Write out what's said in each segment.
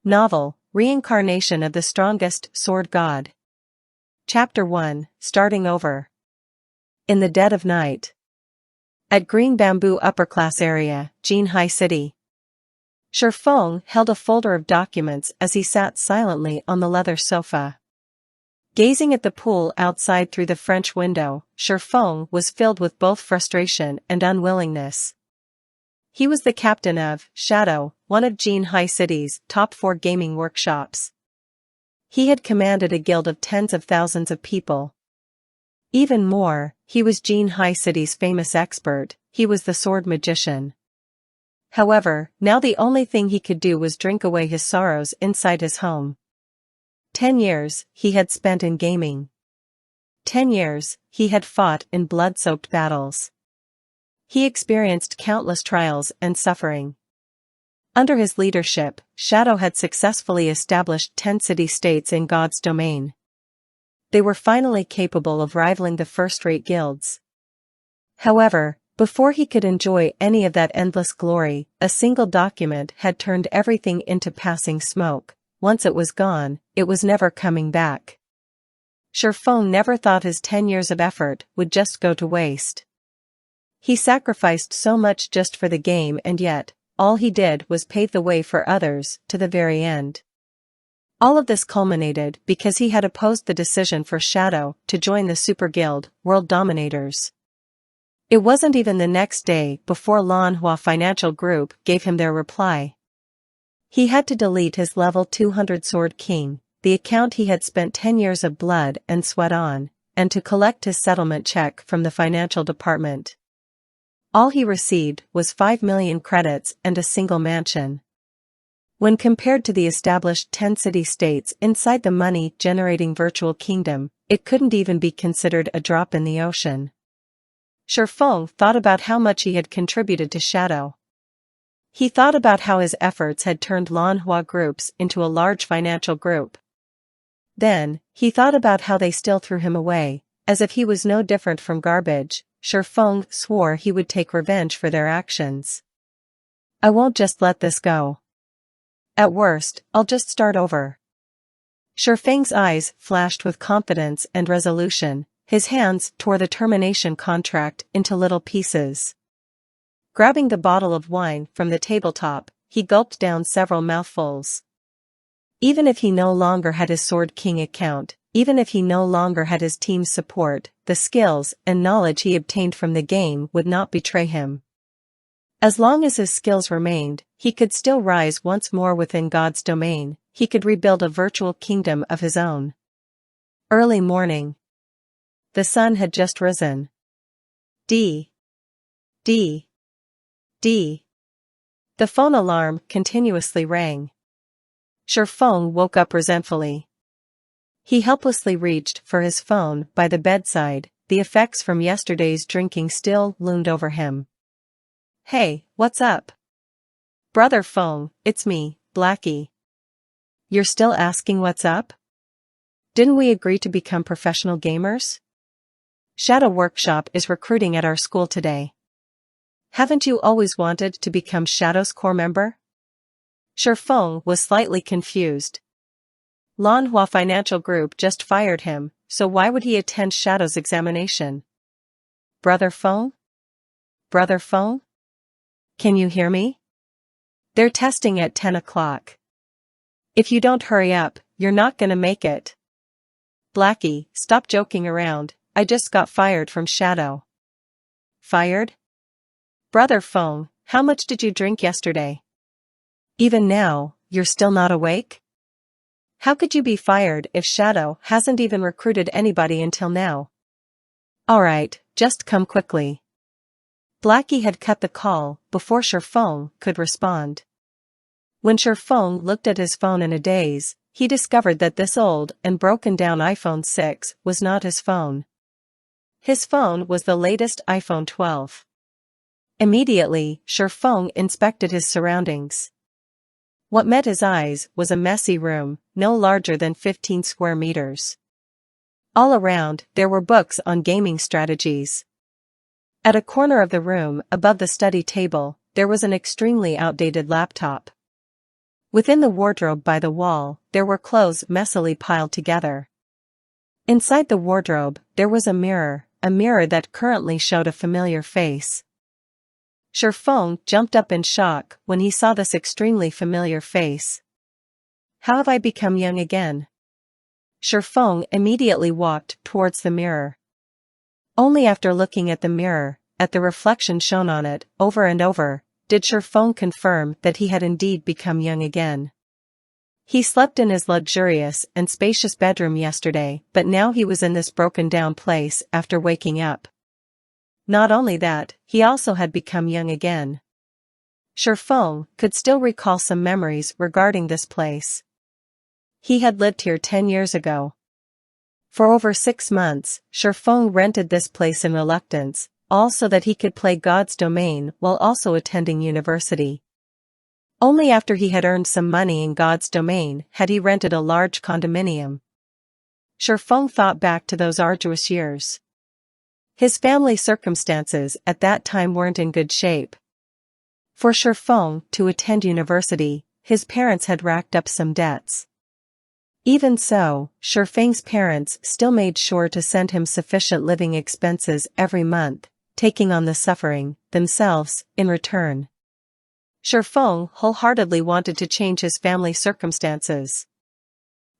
Novel, Reincarnation of the Strongest Sword God. Chapter 1, Starting Over. In the dead of night. At Green Bamboo Upper Class Area, Jinhai City. Shifeng held a folder of documents as he sat silently on the leather sofa. Gazing at the pool outside through the French window, Shifeng was filled with both frustration and unwillingness. He was the captain of Shadow, one of Jinhai City's top 4 gaming workshops. He had commanded a guild of tens of thousands of people. Even more, he was Jinhai City's famous expert. He was the sword magician. However, now the only thing he could do was drink away his sorrows inside his home. 10 years he had spent in gaming. 10 years he had fought in blood-soaked battles. He experienced countless trials and suffering. Under his leadership, Shadow had successfully established 10 city-states in God's domain. They were finally capable of rivaling the first-rate guilds. However, before he could enjoy any of that endless glory, a single document had turned everything into passing smoke. Once it was gone, it was never coming back. Shifeng never thought his 10 years of effort would just go to waste. He sacrificed so much just for the game, and yet, all he did was pave the way for others to the very end. All of this culminated because he had opposed the decision for Shadow to join the Super Guild, World Dominators. It wasn't even the next day before Lanhua Financial Group gave him their reply. He had to delete his level 200 Sword King, the account he had spent 10 years of blood and sweat on, and to collect his settlement check from the financial department. All he received was 5 million credits and a single mansion. When compared to the established 10 city-states inside the money-generating virtual kingdom, it couldn't even be considered a drop in the ocean. Shifeng thought about how much he had contributed to Shadow. He thought about how his efforts had turned Lanhua groups into a large financial group. Then, he thought about how they still threw him away, as if he was no different from garbage. Shifeng swore he would take revenge for their actions. I won't just let this go. At worst, I'll just start over. Shifeng's eyes flashed with confidence and resolution. His hands tore the termination contract into little pieces. Grabbing the bottle of wine from the tabletop, he gulped down several mouthfuls. Even if he no longer had his Sword King account, even if he no longer had his team's support, the skills and knowledge he obtained from the game would not betray him. As long as his skills remained, he could still rise once more within God's domain. He could rebuild a virtual kingdom of his own. Early morning. The sun had just risen. D. The phone alarm continuously rang. Shifeng woke up resentfully. He helplessly reached for his phone by the bedside. The effects from yesterday's drinking still loomed over him. Hey, what's up? Brother Feng, it's me, Blackie. You're still asking what's up? Didn't we agree to become professional gamers? Shadow Workshop is recruiting at our school today. Haven't you always wanted to become Shadow's core member? Shifeng was slightly confused. Lanhua Financial Group just fired him, so why would he attend Shadow's examination? Brother Feng? Brother Feng? Can you hear me? They're testing at 10 o'clock. If you don't hurry up, you're not gonna make it. Blackie, stop joking around. I just got fired from Shadow. Fired? Brother Feng, how much did you drink yesterday? Even now, you're still not awake? How could you be fired if Shadow hasn't even recruited anybody until now? Alright, just come quickly. Blackie had cut the call before Shifeng could respond. When Shifeng looked at his phone in a daze, he discovered that this old and broken down iPhone 6 was not his phone. His phone was the latest iPhone 12. Immediately, Shifeng inspected his surroundings. What met his eyes was a messy room, no larger than 15 square meters. All around, there were books on gaming strategies. At a corner of the room, above the study table, there was an extremely outdated laptop. Within the wardrobe by the wall, there were clothes messily piled together. Inside the wardrobe, there was a mirror that currently showed a familiar face. Shifeng jumped up in shock when he saw this extremely familiar face. How have I become young again? Shifeng immediately walked towards the mirror. Only after looking at the mirror, at the reflection shown on it, over and over, did Shifeng confirm that he had indeed become young again. He slept in his luxurious and spacious bedroom yesterday, but now he was in this broken-down place after waking up. Not only that, he also had become young again. Shifeng could still recall some memories regarding this place. He had lived here 10 years ago. For over 6 months, Shifeng rented this place in reluctance, all so that he could play God's domain while also attending university. Only after he had earned some money in God's domain had he rented a large condominium. Shifeng thought back to those arduous years. His family circumstances at that time weren't in good shape. For Shifeng to attend university, his parents had racked up some debts. Even so, Shifeng's parents still made sure to send him sufficient living expenses every month, taking on the suffering, themselves, in return. Shifeng wholeheartedly wanted to change his family circumstances.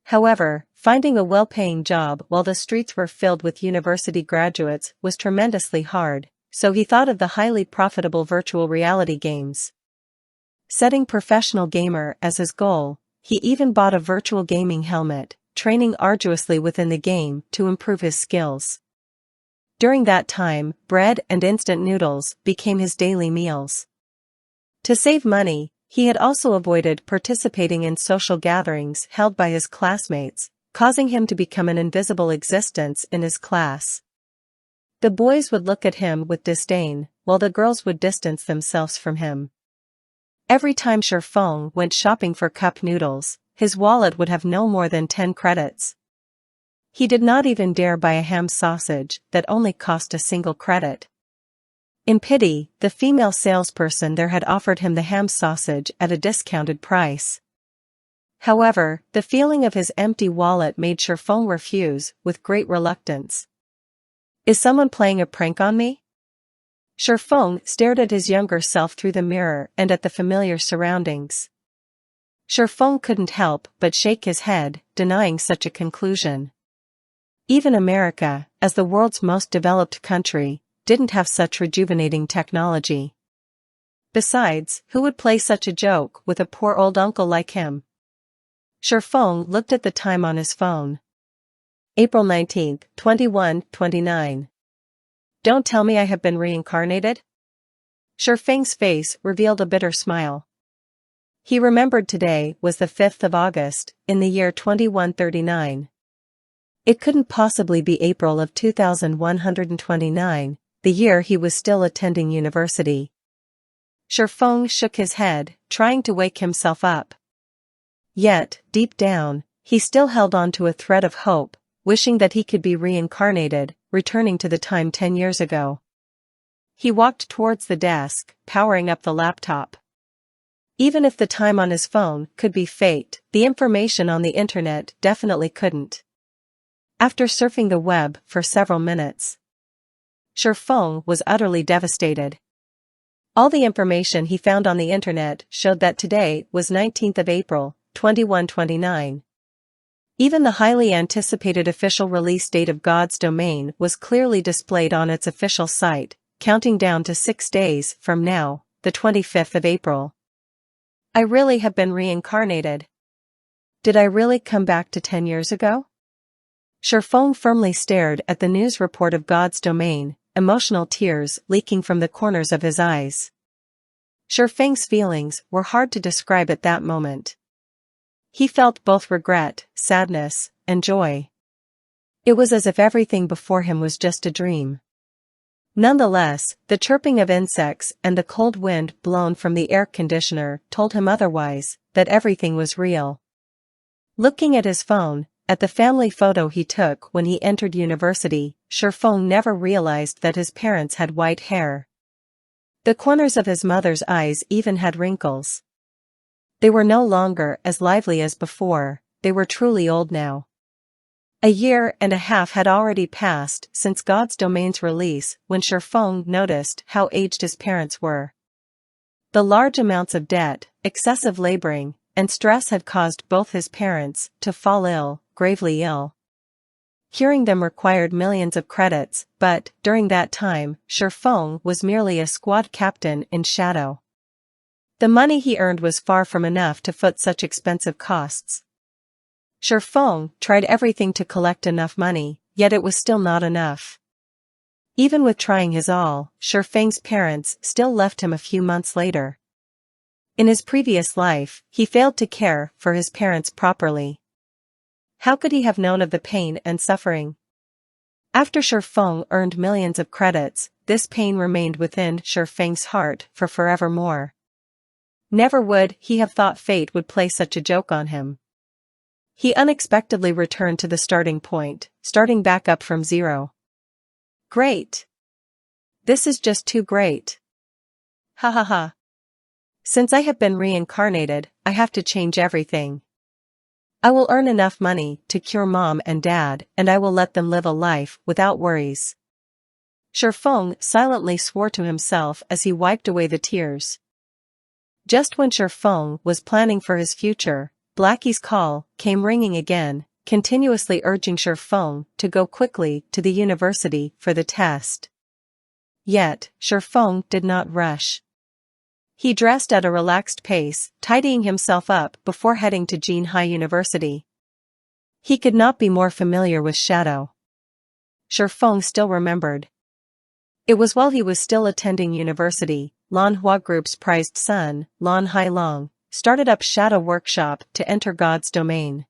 However, finding a well-paying job while the streets were filled with university graduates was tremendously hard, so he thought of the highly profitable virtual reality games. Setting professional gamer as his goal, he even bought a virtual gaming helmet, training arduously within the game to improve his skills. During that time, bread and instant noodles became his daily meals. To save money, he had also avoided participating in social gatherings held by his classmates, causing him to become an invisible existence in his class. The boys would look at him with disdain, while the girls would distance themselves from him. Every time Shifeng went shopping for cup noodles, his wallet would have no more than 10 credits. He did not even dare buy a ham sausage that only cost a single credit. In pity, the female salesperson there had offered him the ham sausage at a discounted price. However, the feeling of his empty wallet made Shifeng refuse with great reluctance. Is someone playing a prank on me? Shifeng stared at his younger self through the mirror and at the familiar surroundings. Shifeng couldn't help but shake his head, denying such a conclusion. Even America, as the world's most developed country, didn't have such rejuvenating technology. Besides, who would play such a joke with a poor old uncle like him? Shifeng looked at the time on his phone. April 19, 21:29. Don't tell me I have been reincarnated? Shifeng's face revealed a bitter smile. He remembered today was the 5th of August, in the year 2139. It couldn't possibly be April of 2129, the year he was still attending university. Shifeng shook his head, trying to wake himself up. Yet, deep down, he still held on to a thread of hope, wishing that he could be reincarnated, returning to the time 10 years ago. He walked towards the desk, powering up the laptop. Even if the time on his phone could be faked, the information on the internet definitely couldn't. After surfing the web for several minutes, Shifeng was utterly devastated. All the information he found on the internet showed that today was 19th of April, 2129. Even the highly anticipated official release date of God's domain was clearly displayed on its official site, counting down to 6 days from now, the 25th of April. I really have been reincarnated. Did I really come back to 10 years ago? Shifeng firmly stared at the news report of God's domain, emotional tears leaking from the corners of his eyes. Shifeng's feelings were hard to describe at that moment. He felt both regret, sadness, and joy. It was as if everything before him was just a dream. Nonetheless, the chirping of insects and the cold wind blown from the air conditioner told him otherwise, that everything was real. Looking at his phone, at the family photo he took when he entered university, Shifeng never realized that his parents had white hair. The corners of his mother's eyes even had wrinkles. They were no longer as lively as before, they were truly old now. A year and a half had already passed since God's Domain's release when Sherfeng noticed how aged his parents were. The large amounts of debt, excessive laboring, and stress had caused both his parents to fall ill, gravely ill. Curing them required millions of credits, but, during that time, Sherfeng was merely a squad captain in shadow. The money he earned was far from enough to foot such expensive costs. Sherfeng tried everything to collect enough money, yet it was still not enough. Even with trying his all, Sherfeng's parents still left him a few months later. In his previous life, he failed to care for his parents properly. How could he have known of the pain and suffering? After Sherfeng earned millions of credits, this pain remained within Sherfeng's heart for forevermore. Never would he have thought fate would play such a joke on him. He unexpectedly returned to the starting point, starting back up from zero. Great! This is just too great. Ha ha ha. Since I have been reincarnated, I have to change everything. I will earn enough money to cure mom and dad, and I will let them live a life without worries. Sherfeng silently swore to himself as he wiped away the tears. Just when Sherfeng was planning for his future, Blackie's call came ringing again, continuously urging Sherfeng to go quickly to the university for the test. Yet, Sherfeng did not rush. He dressed at a relaxed pace, tidying himself up before heading to Jinhai University. He could not be more familiar with Shadow. Sherfeng still remembered. It was while he was still attending university, Lan Hua Group's prized son, Lan Hailong, started up Shadow Workshop to enter God's domain.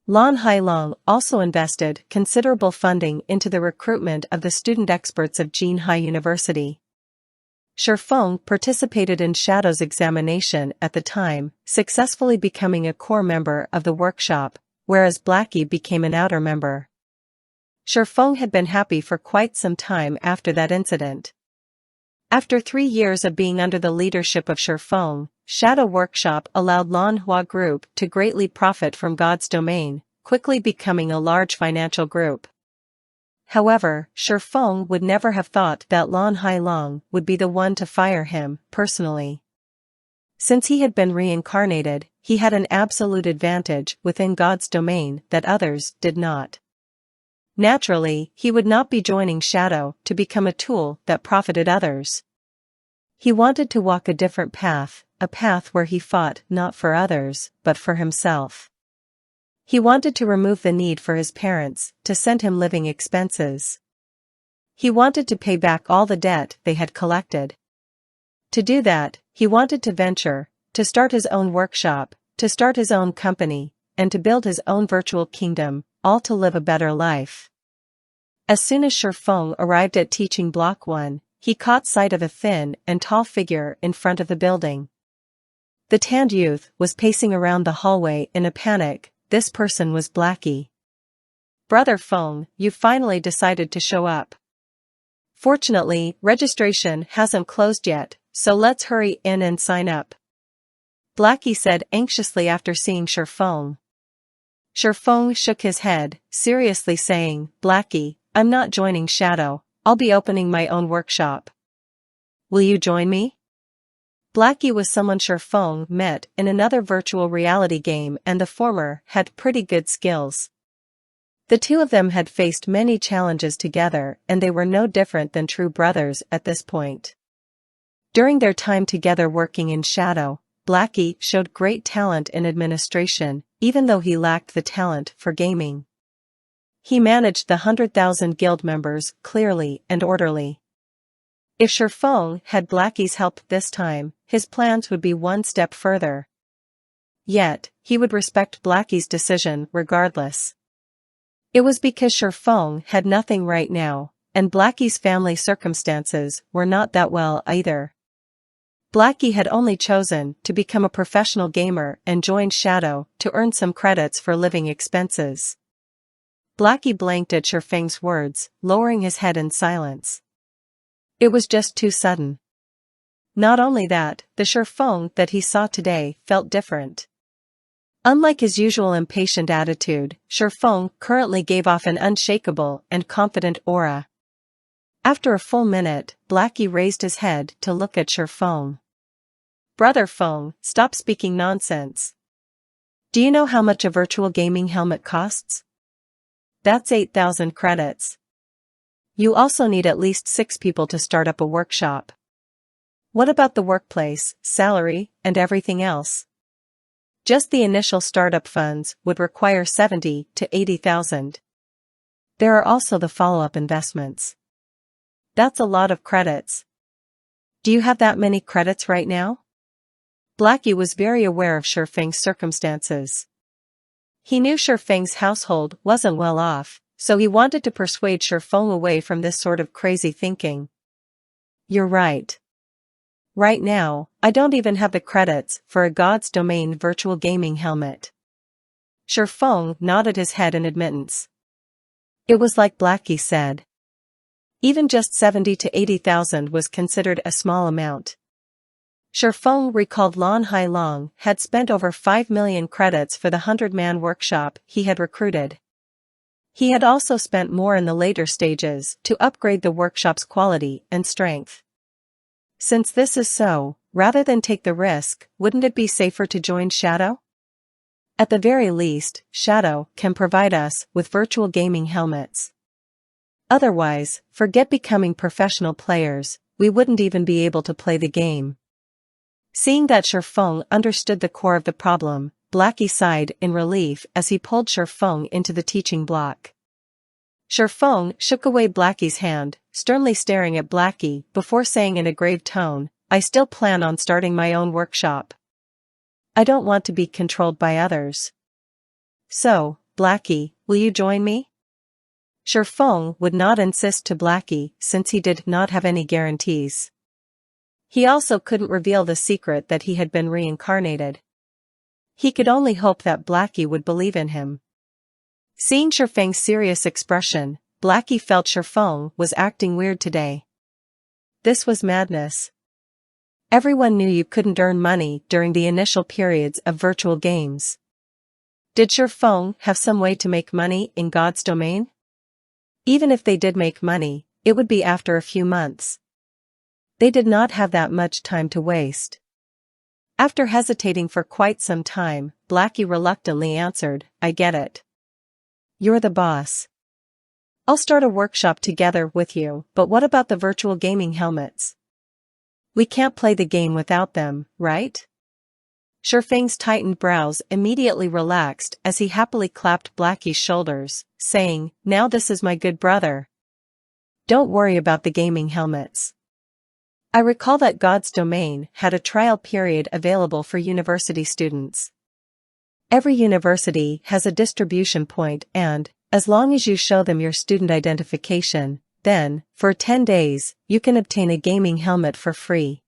Lan Hailong also invested considerable funding into the recruitment of the student experts of Jinhai University. Sherfeng participated in Shadow's examination at the time, successfully becoming a core member of the workshop, whereas Blackie became an outer member. Sherfeng had been happy for quite some time after that incident. After 3 years of being under the leadership of Sherfeng, Shadow Workshop allowed Lan Hua Group to greatly profit from God's domain, quickly becoming a large financial group. However, Sherfeng would never have thought that Lan Hailong would be the one to fire him, personally. Since he had been reincarnated, he had an absolute advantage within God's domain that others did not. Naturally, he would not be joining Shadow to become a tool that profited others. He wanted to walk a different path, a path where he fought not for others, but for himself. He wanted to remove the need for his parents to send him living expenses. He wanted to pay back all the debt they had collected. To do that, he wanted to venture, to start his own workshop, to start his own company, and to build his own virtual kingdom, all to live a better life. As soon as Sherfeng arrived at teaching block 1, he caught sight of a thin and tall figure in front of the building. The tanned youth was pacing around the hallway in a panic. This person was Blackie. "Brother Feng, you finally decided to show up. Fortunately, registration hasn't closed yet, so let's hurry in and sign up," Blackie said anxiously after seeing Sherfeng. Sherfeng shook his head, seriously saying, "Blackie, I'm not joining Shadow, I'll be opening my own workshop. Will you join me?" Blackie was someone Sherfeng met in another virtual reality game, and the former had pretty good skills. The two of them had faced many challenges together, and they were no different than true brothers at this point. During their time together working in Shadow, Blackie showed great talent in administration, even though he lacked the talent for gaming. He managed the 100,000 guild members clearly and orderly. If Sherfeng had Blackie's help this time, his plans would be one step further. Yet, he would respect Blackie's decision regardless. It was because Sherfeng had nothing right now, and Blackie's family circumstances were not that well either. Blackie had only chosen to become a professional gamer and join Shadow to earn some credits for living expenses. Blackie blinked at Sherfeng's words, lowering his head in silence. It was just too sudden. Not only that, the Sherfeng that he saw today felt different. Unlike his usual impatient attitude, Sherfeng currently gave off an unshakable and confident aura. After a full minute, Blackie raised his head to look at Sherfeng. "Brother Feng, stop speaking nonsense. Do you know how much a virtual gaming helmet costs? That's 8,000 credits. You also need at least 6 people to start up a workshop. What about the workplace, salary, and everything else? Just the initial startup funds would require 70 to 80,000. There are also the follow-up investments. That's a lot of credits. Do you have that many credits right now?" Blackie was very aware of Sherfeng's circumstances. He knew Sherfeng's household wasn't well off, so he wanted to persuade Sherfeng away from this sort of crazy thinking. "You're right. Right now, I don't even have the credits for a God's Domain virtual gaming helmet." Sherfeng nodded his head in admittance. It was like Blackie said. Even just 70 to 80,000 was considered a small amount. Sherfeng recalled Lan Hailong had spent over 5 million credits for the 100-man workshop he had recruited. He had also spent more in the later stages to upgrade the workshop's quality and strength. Since this is so, rather than take the risk, wouldn't it be safer to join Shadow? At the very least, Shadow can provide us with virtual gaming helmets. Otherwise, forget becoming professional players, we wouldn't even be able to play the game. Seeing that Sherfeng understood the core of the problem, Blackie sighed in relief as he pulled Sherfeng into the teaching block. Sherfeng shook away Blackie's hand, sternly staring at Blackie before saying in a grave tone, "I still plan on starting my own workshop. I don't want to be controlled by others. So, Blackie, will you join me?" Sherfeng would not insist to Blackie since he did not have any guarantees. He also couldn't reveal the secret that he had been reincarnated. He could only hope that Blackie would believe in him. Seeing Sherfeng's serious expression, Blackie felt Sherfeng was acting weird today. This was madness. Everyone knew you couldn't earn money during the initial periods of virtual games. Did Sherfeng have some way to make money in God's domain? Even if they did make money, it would be after a few months. They did not have that much time to waste. After hesitating for quite some time, Blackie reluctantly answered, "I get it. You're the boss. I'll start a workshop together with you, but what about the virtual gaming helmets? We can't play the game without them, right?" Sherfeng's tightened brows immediately relaxed as he happily clapped Blackie's shoulders, saying, "Now this is my good brother. Don't worry about the gaming helmets. I recall that God's Domain had a trial period available for university students. Every university has a distribution point and, as long as you show them your student identification, then, for 10 days, you can obtain a gaming helmet for free.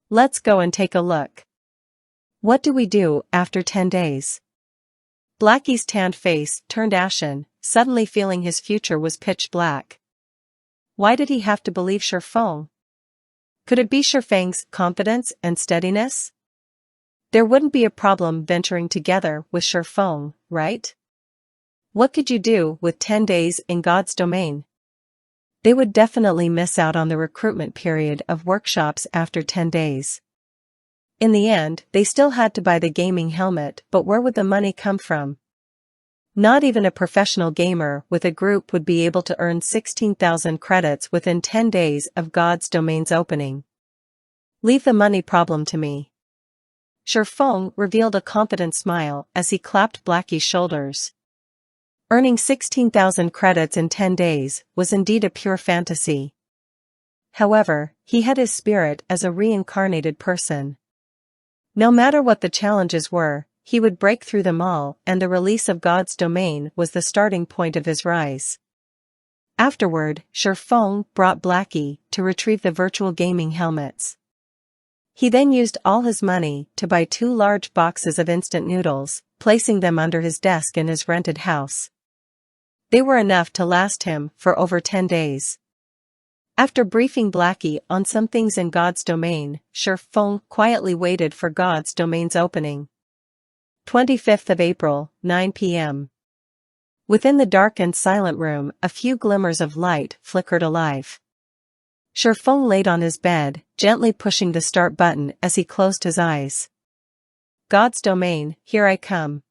Let's go and take a look." "What do we do after 10 days? Blackie's tanned face turned ashen, suddenly feeling his future was pitch black. Why did he have to believe Sherfeng? Could it be Sherfeng's confidence and steadiness? There wouldn't be a problem venturing together with Sherfeng, right? What could you do with 10 days in God's domain? They would definitely miss out on the recruitment period of workshops after 10 days. In the end, they still had to buy the gaming helmet, but where would the money come from? Not even a professional gamer with a group would be able to earn 16,000 credits within 10 days of God's domain's opening. Leave the money problem to me. Sherfeng revealed a confident smile as he clapped Blackie's shoulders. Earning 16,000 credits in 10 days was indeed a pure fantasy. However, he had his spirit as a reincarnated person. No matter what the challenges were, he would break through them all, and the release of God's domain was the starting point of his rise. Afterward, Sherfeng brought Blackie to retrieve the virtual gaming helmets. He then used all his money to buy 2 large boxes of instant noodles, placing them under his desk in his rented house. They were enough to last him for over 10 days. After briefing Blackie on some things in God's domain, Feng quietly waited for God's domain's opening. 25th of April, 9 p.m. Within the dark and silent room, a few glimmers of light flickered alive. Feng laid on his bed, gently pushing the start button as he closed his eyes. God's domain, here I come.